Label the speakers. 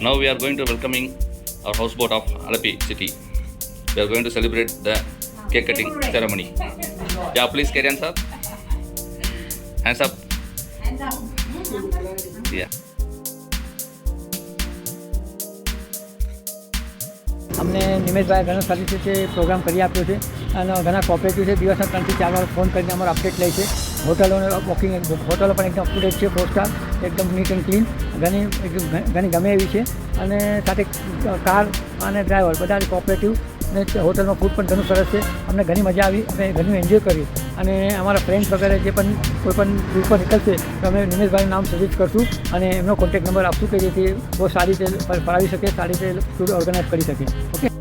Speaker 1: Now we are going to welcoming our houseboat of Alapi city. We are going to celebrate the cake cutting ceremony. Yeah, please carry on, sir. Hands up. Yeah.
Speaker 2: અમને નિમેશભાઈ ઘણા સારી રીતે programme કરી આપ્યો છે અને ઘણા cooperative છે. દિવસના 3 થી 4 વાર ફોન કરીને અમારો અપડેટ લે છે. હોટલોને બુકિંગ હોટલો પણ એકદમ અપ ટુ ડેટ છે, 4 સ્ટાર, એકદમ નીટ એન્ડ ક્લીન, ઘણી ગમે એવી છે. અને સાથે કાર અને ડ્રાઈવર બધા કોઓપરેટિવ અને હોટલમાં ફૂડ પણ ઘણું સરસ છે. અમને ઘણી મજા આવી, અમે ઘણું એન્જોય કર્યું. અને અમારા ફ્રેન્ડ્સ વગેરે જે પણ કોઈ પણ ટૂર પર નીકળશે તો અમે નિમેશભાઈનું નામ સજેસ્ટ કરશું અને એમનો કોન્ટેક્ટ નંબર આપશું કે જેથી બહુ સારી રીતે ફરાવી શકે, સારી રીતે ટૂર ઓર્ગેનાઇઝ કરી શકે. ઓકે.